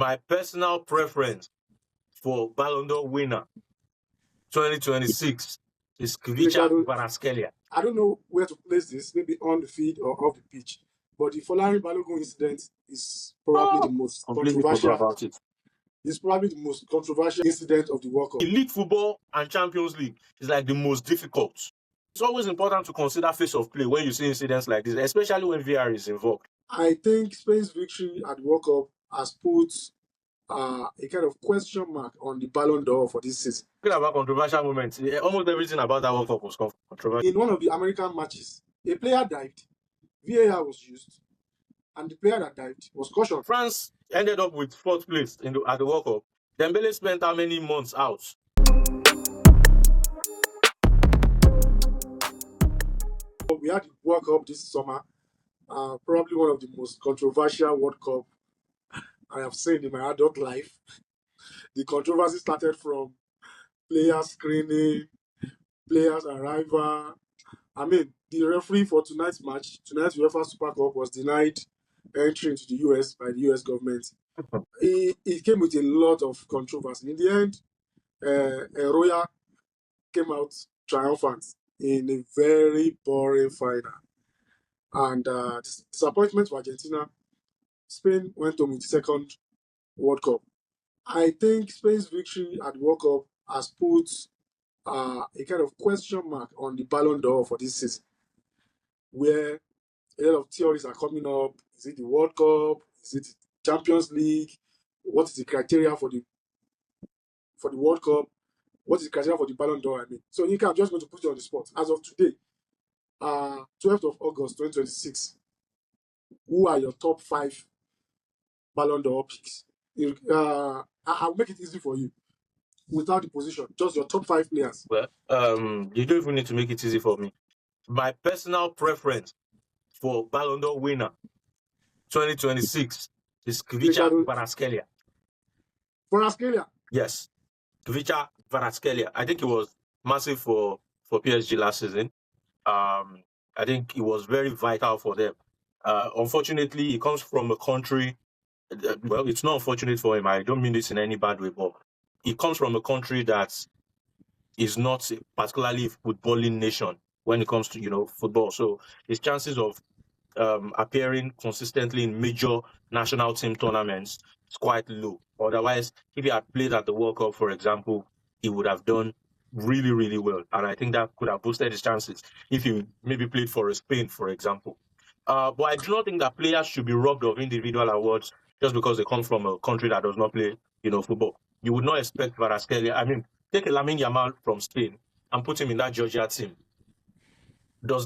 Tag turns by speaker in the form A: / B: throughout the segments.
A: My personal preference for Ballon d'Or winner 2026 is Kvicha Kvaratskhelia.
B: I don't know where to place this, maybe on the field or off the pitch. But the Folarin Balogun incident is probably the most controversial.
A: About it.
B: It's probably the most controversial incident of the World Cup.
A: Elite football and Champions League is like the most difficult. It's always important to consider face of play when you see incidents like this, especially when VR is involved.
B: I think Spain's victory at the World Cup has put a kind of question mark on the Ballon d'Or for this season.
A: Talking about controversial moments, almost everything about that World Cup was controversial.
B: In one of the American matches, a player dived, VAR was used, and the player that dived was cautioned.
A: France ended up with 4th place at the World Cup. Dembele spent how many months out?
B: We had the World Cup this summer, probably one of the most controversial World Cup I have seen in my adult life. The controversy started from players screening, players arrival. I mean, the referee for tonight's UEFA Super Cup was denied entry into the US by the US government. It came with a lot of controversy. In the end, Roya came out triumphant in a very boring final. And disappointment for Argentina. Spain went home with the 2nd World Cup. I think Spain's victory at the World Cup has put a kind of question mark on the Ballon d'Or for this season, where a lot of theories are coming up. Is it the World Cup? Is it the Champions League? What is the criteria for the World Cup? What is the criteria for the Ballon d'Or? I mean, so Nika, I'm just going to put you on the spot. As of today, 12th of August 2026, who are your top 5 Ballon d'Or picks? I'll make it easy for you without the position, just your top 5 players.
A: Well, you don't even need to make it easy for me. My personal preference for Ballon d'Or winner 2026 is Kvicha Kvaratskhelia.
B: Kvaratskhelia?
A: Yes, Kvicha Kvaratskhelia. I think it was massive for PSG last season. I think it was very vital for them. Unfortunately, he comes from a country. Well, it's not unfortunate for him. I don't mean this in any bad way, but he comes from a country that is not particularly a footballing nation when it comes to football. So his chances of appearing consistently in major national team tournaments is quite low. Otherwise, if he had played at the World Cup, for example, he would have done really, really well. And I think that could have boosted his chances if he maybe played for Spain, for example. But I do not think that players should be robbed of individual awards just because they come from a country that does not play, football. You would not expect Kvaratskhelia. I mean, take a Lamine Yamal from Spain and put him in that Georgia team. Are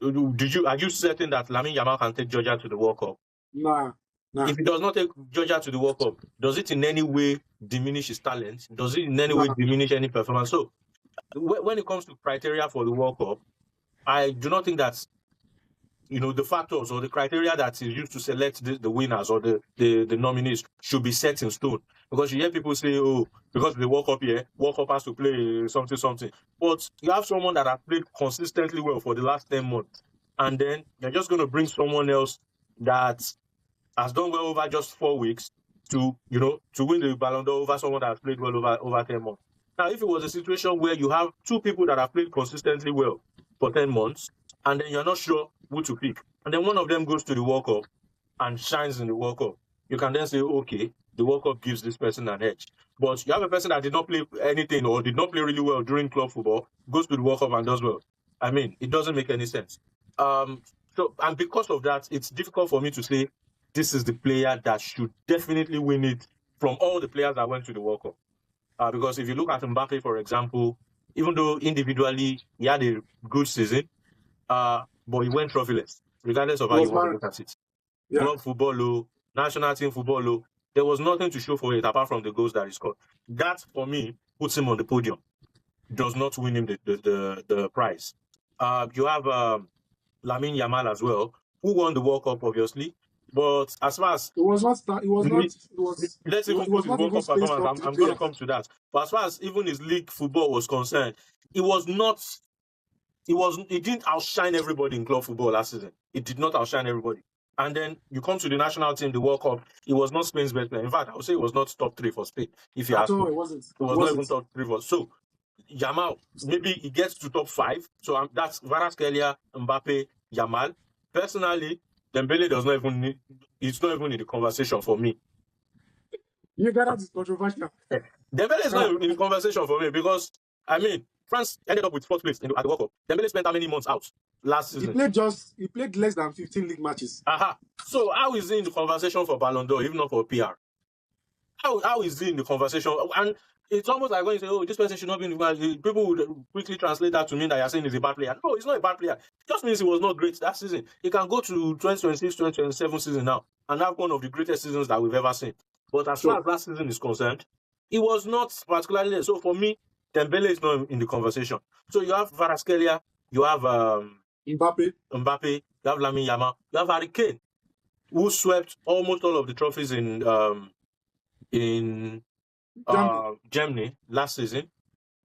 A: you certain that Lamine Yamal can take Georgia to the World Cup?
B: Nah.
A: If he does not take Georgia to the World Cup, does it in any way diminish his talent? Does it in any way diminish any performance? So, when it comes to criteria for the World Cup, I do not think that the factors or the criteria that is used to select the winners or the nominees should be set in stone. Because you hear people say, oh, because the World Cup here, World Cup has to play something. But you have someone that has played consistently well for the last 10 months. And then you're just going to bring someone else that has done well over just 4 weeks to win the Ballon d'Or over someone that has played well over 10 months. Now, if it was a situation where you have 2 people that have played consistently well for 10 months, and then you're not sure who to pick, and then one of them goes to the World Cup and shines in the World Cup, you can then say, okay, the World Cup gives this person an edge. But you have a person that did not play anything or did not play really well during club football, goes to the World Cup and does well. I mean, it doesn't make any sense. And because of that, it's difficult for me to say this is the player that should definitely win it from all the players that went to the World Cup. Because if you look at Mbappe, for example, even though individually he had a good season, but he went trophyless, regardless of how you want to look at it. Yeah. Club football low, national team football low, there was nothing to show for it apart from the goals that he scored. That, for me, puts him on the podium. Does not win him the prize. You have Lamine Yamal as well, who won the World Cup, obviously. But as far as
B: let's even
A: put his World Cup performance, I'm going to come to that. But as far as even his league football was concerned, it didn't outshine everybody in club football last season. It did not outshine everybody. And then you come to the national team, the World Cup. He was not Spain's best player. In fact, I would say it was not top 3 for Spain. If you
B: At
A: ask me,
B: all, it wasn't.
A: it was not even top 3 for. So Yamal, maybe he gets to top 5. So that's Kvaratskhelia, Mbappe, Yamal. Personally, Dembele does not even need. It's not even in the conversation for me.
B: You got that is controversial.
A: Dembele is not in the conversation for me because I mean France ended up with 4th place at the World Cup. Dembele spent how many months out last season?
B: He played less than 15 league matches.
A: Aha. So how is he in the conversation for Ballon d'Or, if not for PR? How is he in the conversation? And it's almost like when you say, "Oh, this person should not be in the." People would quickly translate that to mean that you're saying he's a bad player. No, he's not a bad player. It just means he was not great that season. He can go to 2026, 2027 season now and have one of the greatest seasons that we've ever seen. But as far as last season is concerned, he was not particularly there. So for me, Dembele is not in the conversation. So you have Kvaratskhelia, you have
B: Mbappe,
A: you have Lamine Yamal, you have Harry Kane, who swept almost all of the trophies in Germany last season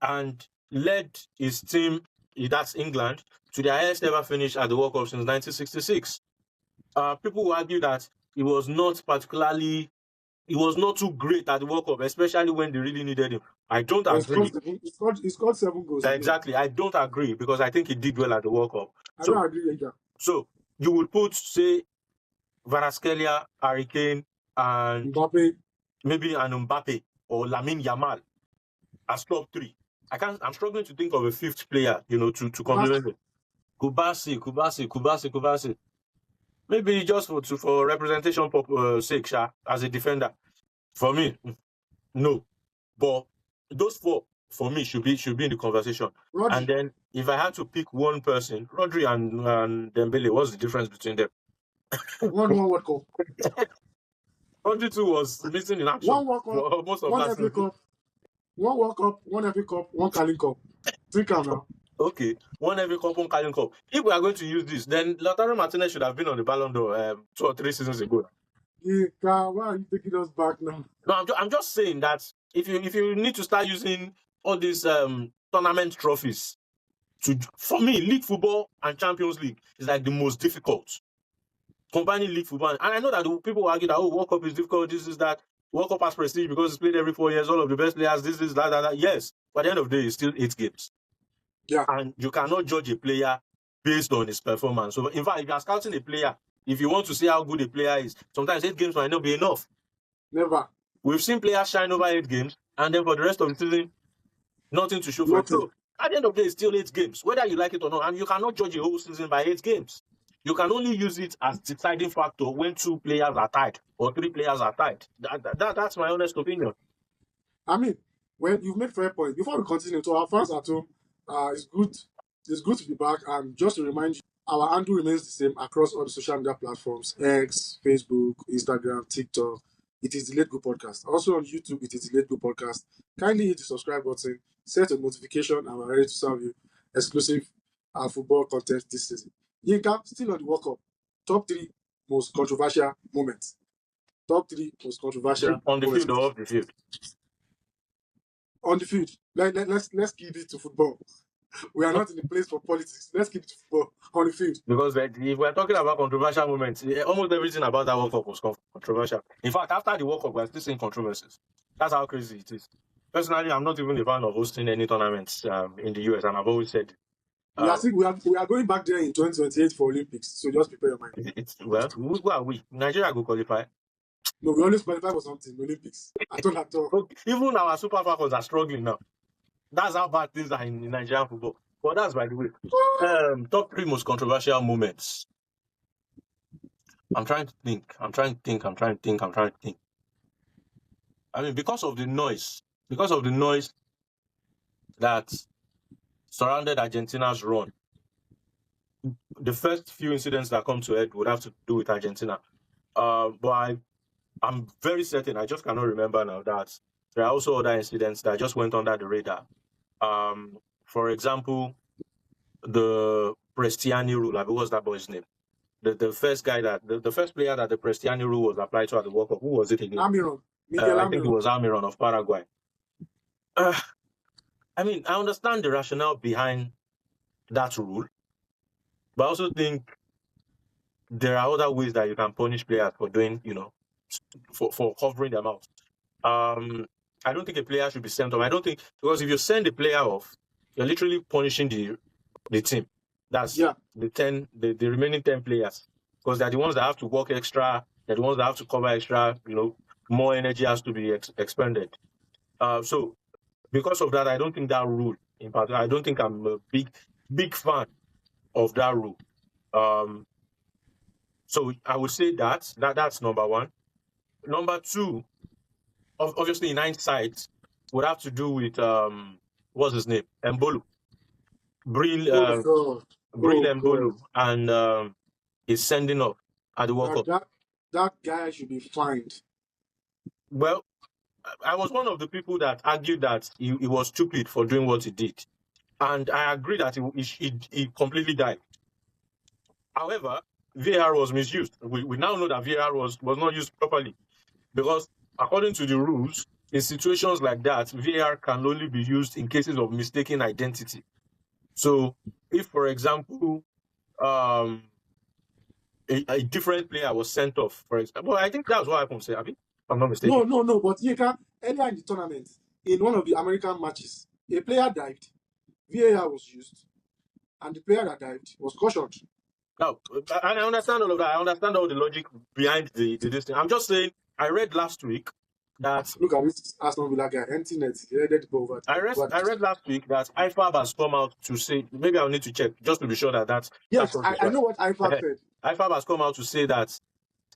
A: and led his team, that's England, to their highest ever finish at the World Cup since 1966. People will argue that he was not too great at the World Cup, especially when they really needed him. I don't agree.
B: He scored 7 goals.
A: Exactly. I don't agree because I think he did well at the World Cup.
B: I don't agree either.
A: So you would put, say, Kvaratskhelia, Harry Kane, and
B: Mbappe,
A: maybe an Mbappe or Lamine Yamal as top 3. I'm struggling to think of a 5th player, to complement it. Kubasi. Maybe just for representation sake, as a defender. For me, no. But those 4 for me should be in the conversation.
B: Rodri.
A: And then if I had to pick one person, Rodri and Dembele, what's the difference between them?
B: One World Cup.
A: Rodri too was missing in action.
B: One World Cup,
A: most of
B: one
A: last
B: FA Cup, one World Cup, one FA Cup, one Carling Cup. Think now.
A: Okay, one FA Cup, one Carling Cup. If we are going to use this, then Lautaro Martinez should have been on the Ballon d'Or 2 or 3 seasons ago.
B: Yeah, why are you taking us back now?
A: No, I'm just saying that if you need to start using all these tournament trophies for me, league football and Champions League is like the most difficult. Combining league football, and I know that people will argue that World Cup is difficult, this is that. World Cup has prestige because it's played every 4 years, all of the best players, this is that. Yes, but at the end of the day, it's still 8 games.
B: Yeah.
A: And you cannot judge a player based on his performance. So in fact, if you are scouting a player, if you want to see how good a player is, sometimes 8 games might not be enough.
B: Never.
A: We've seen players shine over 8 games, and then for the rest of the season, nothing to show for it. So at the end of the day, it's still 8 games, whether you like it or not. And you cannot judge a whole season by 8 games. You can only use it as deciding factor when 2 players are tied or 3 players are tied. That's my honest opinion.
B: I mean, when you've made fair point. Before we continue, to our fans at home, it's good to be back. And just to remind you, our handle remains the same across all the social media platforms: X, Facebook, Instagram, TikTok. It is the Late Go Podcast. Also on YouTube, it is the Late Go Podcast. Kindly hit the subscribe button, set a notification, and we're ready to serve you exclusive football content this season. Yinka, still on the World Cup. Top 3 most controversial moments. Top 3 most controversial
A: on the
B: moments.
A: field or off the field?
B: On the field. Let's keep it to football. We are not in the place for politics. Let's keep it to football on the field.
A: Because if we're talking about controversial moments, almost everything about that World Cup was controversial. In fact, after the World Cup, we're still seeing controversies. That's how crazy it is. Personally, I'm not even a fan of hosting any tournaments in the US, and I've always said.
B: We are going back there in 2028 for Olympics, so just prepare your mind.
A: Who are we? Nigeria will qualify.
B: No, we always qualify for something, Olympics. At all.
A: Even our Super Falcons are struggling now. That's how bad things are in Nigerian football. But that's by the way. Top 3 most controversial moments. I'm trying to think. I mean, because of the noise that surrounded Argentina's run, the first few incidents that come to head would have to do with Argentina. But I'm very certain, I just cannot remember now, that there are also other incidents that just went under the radar. For example, the Prestiani rule. What was that boy's name? The first guy the first player that the Prestiani rule was applied to at the World Cup. Who was it again?
B: Almiron.
A: I think it was Almiron of Paraguay. I mean, I understand the rationale behind that rule, but I also think there are other ways that you can punish players for doing, for covering their mouth. I don't think a player should be sent off. I don't think, because if you send a player off, you're literally punishing the team. That's
B: Yeah.
A: the remaining 10 players, because they're the ones that have to work extra. They're the ones that have to cover extra. More energy has to be expended. So because of that, I don't think that rule in particular. I don't think I'm a big fan of that rule. So I would say that's number one. Number two, obviously in hindsight, would have to do with what's his name, Mbolo, Bril
B: Oh God.
A: Bril
B: Oh God.
A: Mbolo, and his sending off at the World Cup.
B: That guy should be fined.
A: Well, I was one of the people that argued that he was stupid for doing what he did, and I agree that he completely died. However, VAR was misused. We now know that VAR was not used properly, because according to the rules, in situations like that, VAR can only be used in cases of mistaken identity. So, if, for example, a different player was sent off, for example, I think that's what happened, if I'm not mistaken.
B: No, but Yeka, earlier in the tournament, in one of the American matches, a player dived, VAR was used, and the player that dived was cautioned.
A: Now, and I understand all of that. I understand all the logic behind this thing. I'm just saying, I read last week that...
B: Look at this Aston Villa guy, empty net, he headed the ball over.
A: I read last week that IFAB has come out to say, maybe I'll need to check just to be sure that's...
B: Yes, I know what IFAB said.
A: IFAB has come out to say that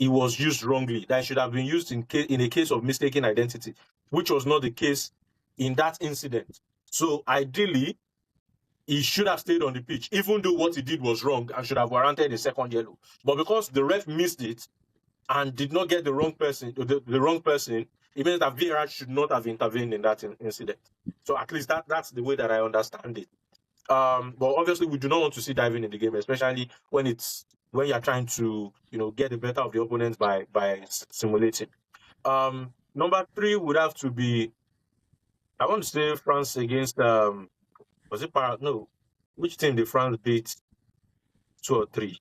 A: it was used wrongly, that it should have been used in a case of mistaken identity, which was not the case in that incident. So ideally, he should have stayed on the pitch, even though what he did was wrong and should have warranted a second yellow. But because the ref missed it and did not get the wrong person, it means that VAR should not have intervened in that incident. So at least that's the way that I understand it. But obviously, we do not want to see diving in the game, especially when you're trying to get the better of the opponents by simulating. Number 3 would have to be, I want to say, France against was it no? Which team did France beat 2 or 3?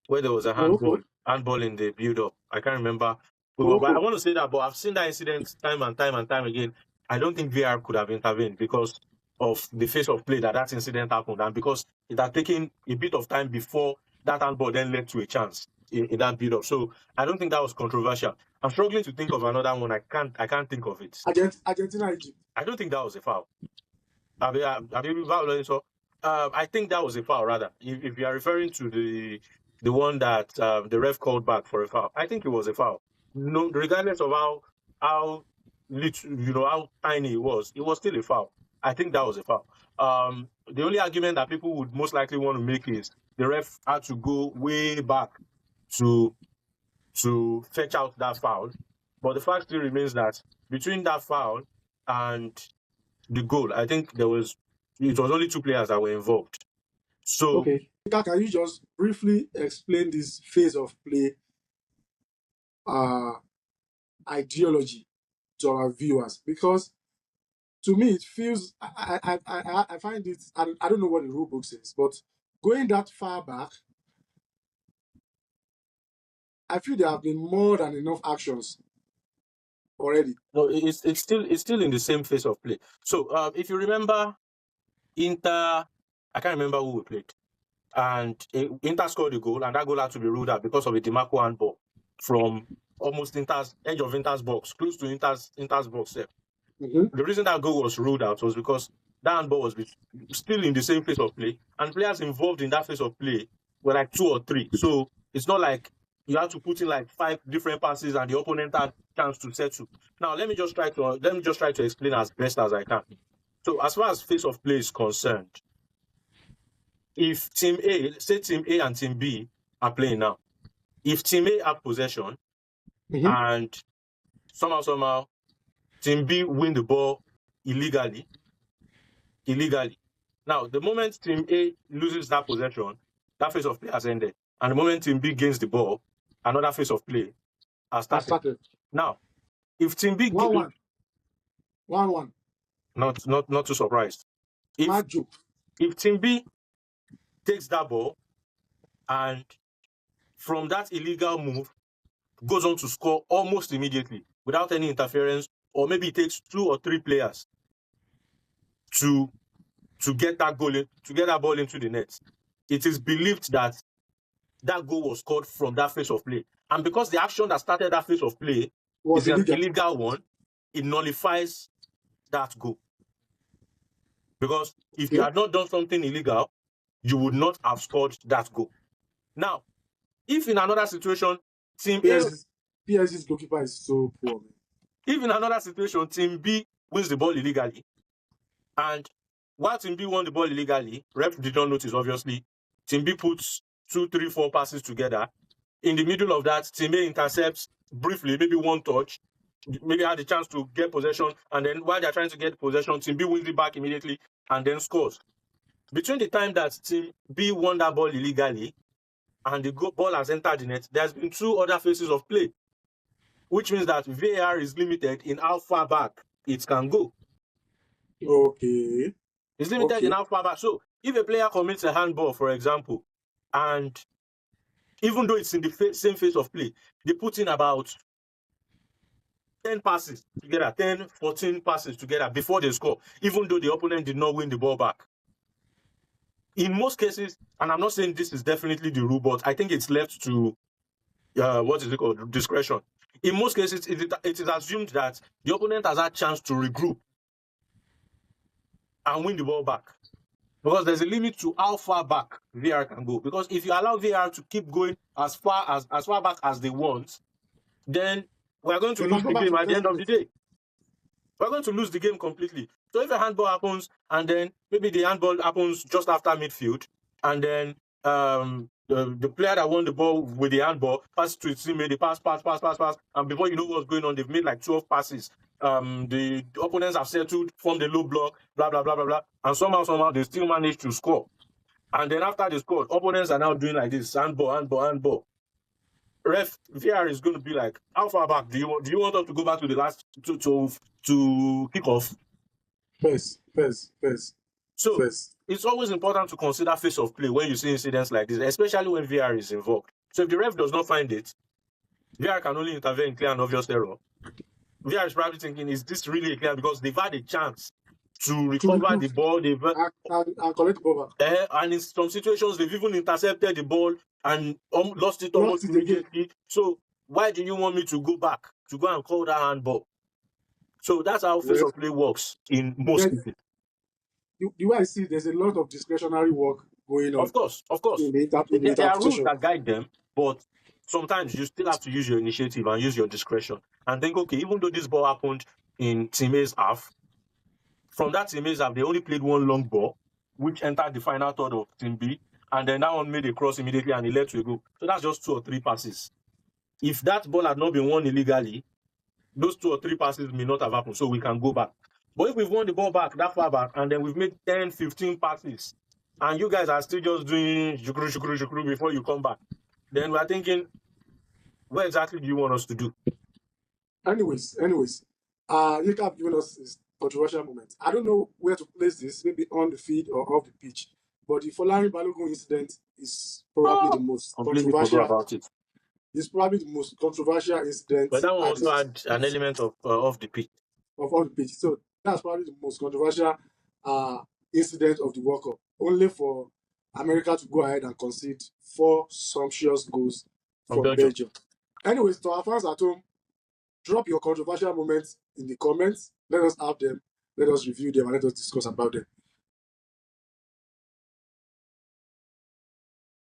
A: Where there was a handball in the build-up. I can't remember. But I want to say that, but I've seen that incident time and time again. I don't think VAR could have intervened because of the phase of play that incident happened, and because it had taken a bit of time before that handball then led to a chance in that build-up. So I don't think that was controversial. I'm struggling to think of another one. I can't think of it.
B: Argentina, Egypt.
A: I don't think that was a foul. I think that was a foul, rather. If you are referring to the one that the ref called back for a foul, I think it was a foul. No, regardless of how little, how tiny it was still a foul. I think that was a foul. The only argument that people would most likely want to make is the ref had to go way back to fetch out that foul. But the fact still remains that between that foul and the goal, I think it was only 2 players that were involved. So,
B: okay, can you just briefly explain this phase of play ideology to our viewers? Because to me, it feels I find it. I don't know what the rule book says, but going that far back, I feel there have been more than enough actions already.
A: No, it's still in the same phase of play. So if you remember, Inter, I can't remember who we played, and Inter scored a goal, and that goal had to be ruled out because of a DiMarco handball from almost edge of Inter's box, close to Inter's box there.
B: Mm-hmm.
A: The reason that goal was ruled out was because that handball was still in the same phase of play, and players involved in that phase of play were like 2 or 3. So it's not like you have to put in like 5 different passes and the opponent had chance to settle. Now let me just try to explain as best as I can. So as far as phase of play is concerned, if Team A and Team B are playing now, if Team A have possession,
B: Mm-hmm.
A: and somehow Team B win the ball illegally. Now, the moment Team A loses that possession, that phase of play has ended. And the moment Team B gains the ball, another phase of play has started. Now, if Team B...
B: 1-1.
A: Not too surprised. If Team B takes that ball and from that illegal move, goes on to score almost immediately without any interference, or maybe it takes 2 or 3 players to get that goal to get that ball into the net. It is believed that that goal was scored from that phase of play. And because the action that started that phase of play
B: Was
A: is an
B: illegal.
A: illegal one, it nullifies that goal. Because if you had not done something illegal, you would not have scored that goal. Now, if in another situation, Team A,
B: PSG's goalkeeper is so poor, man.
A: if in another situation, Team B wins the ball illegally, and while Team B won the ball illegally, ref did not notice, obviously, Team B puts 2, 3, 4 passes together. In the middle of that, Team A intercepts briefly, maybe one touch, maybe had a chance to get possession, and then while they're trying to get possession, Team B wins it back immediately and then scores. Between the time that Team B won that ball illegally and the ball has entered the net, there's been 2 other phases of play, which means that VAR is limited in how far back it can go.
B: Okay.
A: It's limited in how far back. So if a player commits a handball, for example, and even though it's in the same phase of play, they put in about 10 passes together, 10, 14 passes together before they score, even though the opponent did not win the ball back. In most cases, and I'm not saying this is definitely the rule, but I think it's left to, discretion. In most cases, it is assumed that the opponent has had a chance to regroup and win the ball back. Because there's a limit to how far back VAR can go. Because if you allow VAR to keep going as far back as they want, then we're going to lose the game at the end of the day. We're going to lose the game completely. So if a handball happens, and then maybe the handball happens just after midfield, and then the player that won the ball with the handball passes to his teammate, they pass, and before you know what's going on, they've made like 12 passes. The opponents have settled, formed a low block, blah, blah, blah, blah, blah, and somehow they still managed to score. And then after they scored, opponents are now doing like this, handball. VAR is going to be like, how far back do you want us to go back to the last to kick off?
B: First.
A: So it's always important to consider phase of play when you see incidents like this, especially when VAR is involved. So if the ref does not find it, VAR can only intervene in clear and obvious error. VAR is probably thinking, is this really clear? Because they've had a chance to recover the ball,
B: and collect the ball back.
A: And in some situations, they've even intercepted the ball and lost it almost immediately. So why do you want me to go back to go and call that handball? So that's how phase of play works in most cases.
B: The way I see it, there's a lot of discretionary work going on.
A: Of course. There are rules that guide them, but sometimes you still have to use your initiative and use your discretion and think, okay, even though this ball happened in Team A's half, from that Team A's half, they only played one long ball, which entered the final third of Team B, and then that one made a cross immediately and it led to a goal. So that's just 2 or 3 passes. If that ball had not been won illegally, those 2 or 3 passes may not have happened, so we can go back. But if we've won the ball back that far back, and then we've made 10, 15 passes, and you guys are still just doing shukru before you come back, then we're thinking, what exactly do you want us to do?
B: Anyways, you have given us this controversial moment. I don't know where to place this, maybe on the field or off the pitch, but the Ballon incident is probably the most controversial
A: about it.
B: It's probably the most controversial incident.
A: But that one also had an element of off the pitch.
B: Of off the pitch. So that's probably the most controversial incident of the World Cup. Only for America to go ahead and concede 4 sumptuous goals from Belgium. Anyways, to our fans at home, drop your controversial moments in the comments. Let us have them. Let us review them and let us discuss about them.